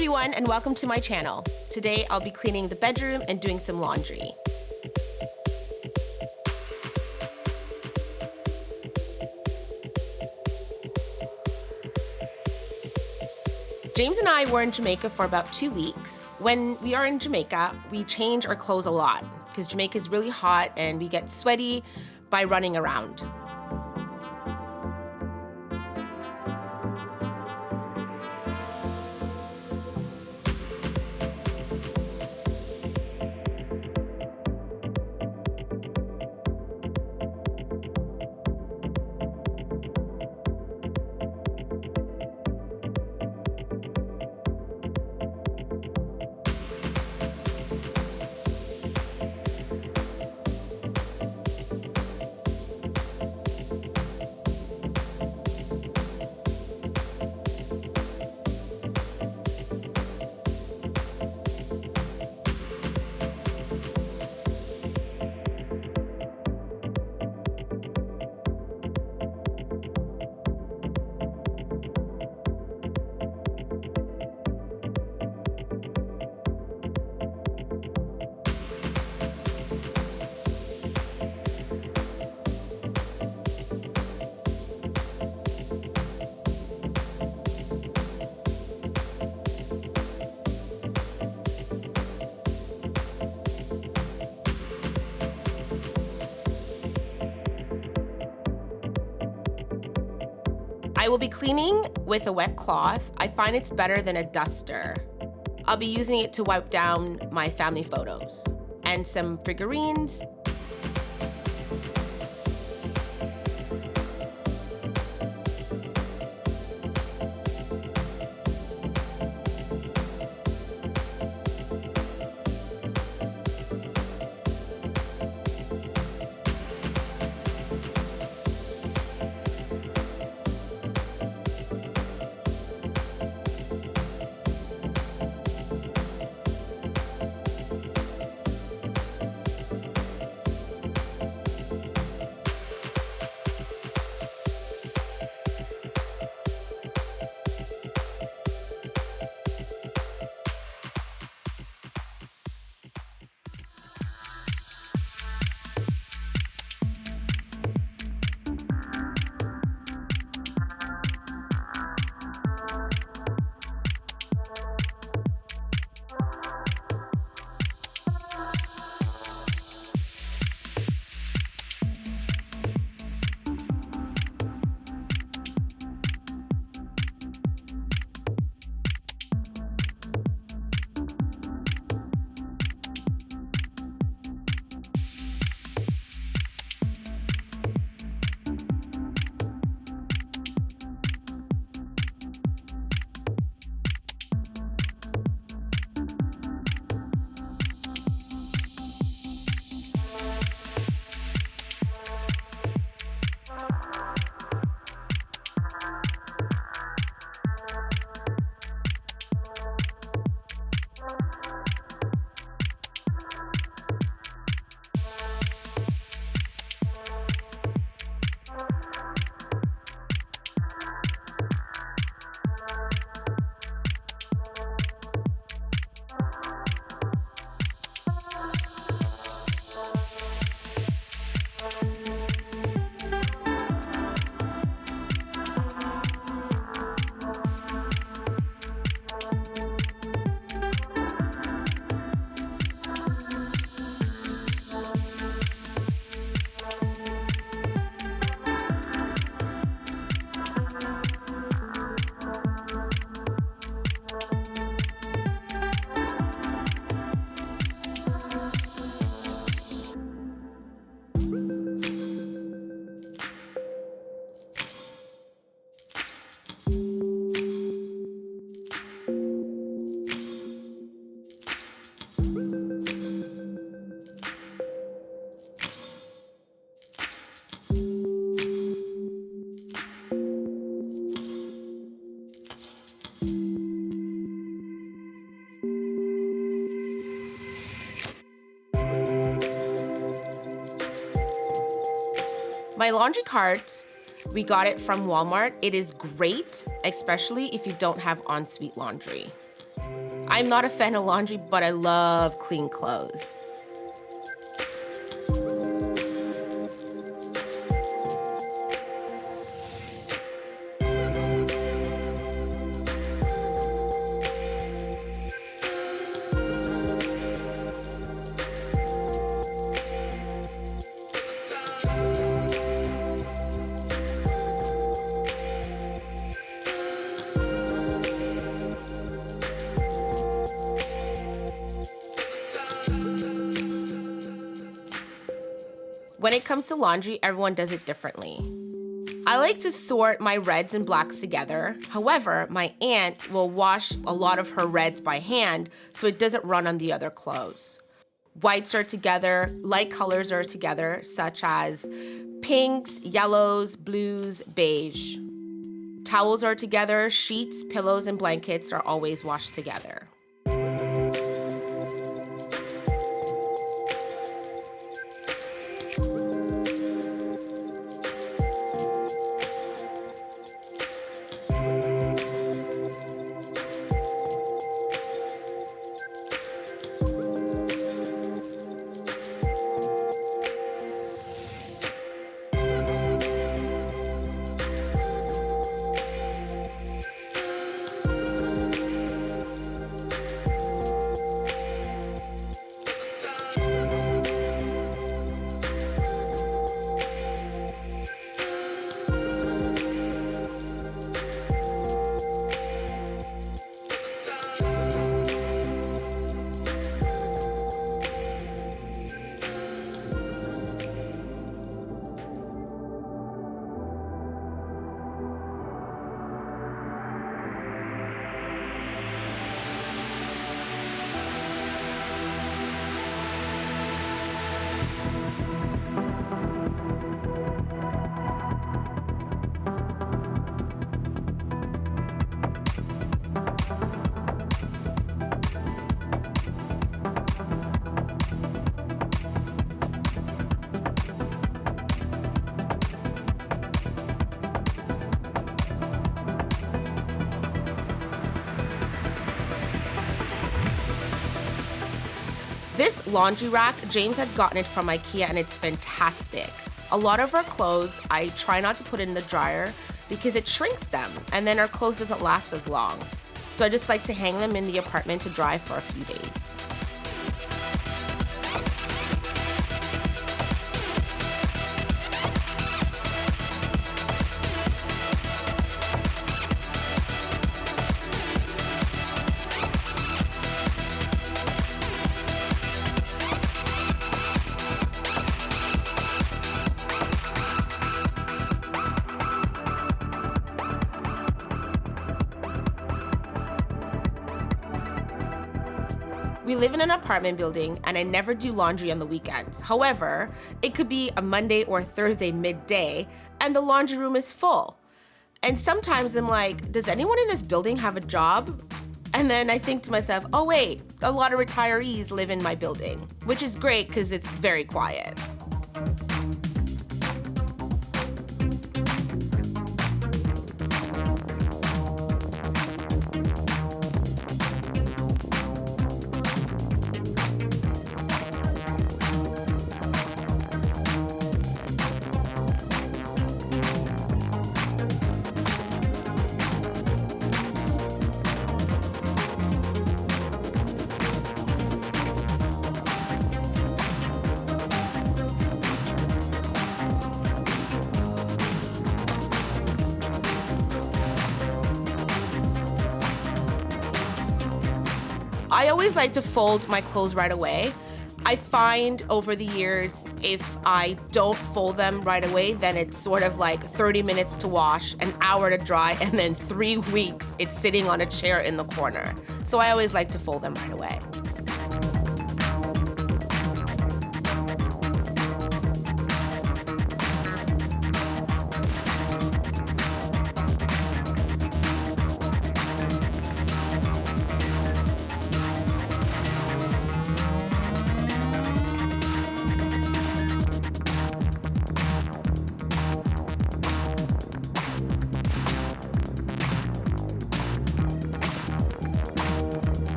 everyone, and welcome to my channel. Today I'll be cleaning the bedroom and doing some laundry. James and I were in Jamaica for about 2 weeks. When we are in Jamaica, we change our clothes a lot because Jamaica is really hot and we get sweaty by running around. I will be cleaning with a wet cloth. I find it's better than a duster. I'll be using it to wipe down my family photos and some figurines. My laundry cart, we got it from Walmart. It is great, especially if you don't have ensuite laundry. I'm not a fan of laundry, but I love clean clothes. When it comes to laundry, everyone does it differently. I like to sort my reds and blacks together. However, my aunt will wash a lot of her reds by hand so it doesn't run on the other clothes. Whites are together, light colors are together, such as pinks, yellows, blues, beige. Towels are together, sheets, pillows, and blankets are always washed together. This laundry rack, James had gotten it from IKEA and it's fantastic. A lot of our clothes, I try not to put in the dryer because it shrinks them and then our clothes doesn't last as long. So I just like to hang them in the apartment to dry for a few days. We live in an apartment building and I never do laundry on the weekends. However, it could be a Monday or Thursday midday and the laundry room is full. And sometimes I'm like, does anyone in this building have a job? And then I think to myself, oh wait, a lot of retirees live in my building, which is great because it's very quiet. I always like to fold my clothes right away. I find over the years, if I don't fold them right away, then it's sort of like 30 minutes to wash, an hour to dry, and then 3 weeks it's sitting on a chair in the corner. So I always like to fold them right away.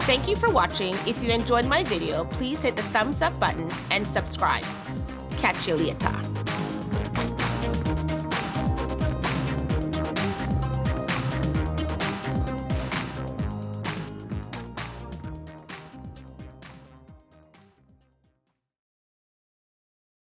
Thank you for watching. If you enjoyed my video, please hit the thumbs up button and subscribe. Catch you later.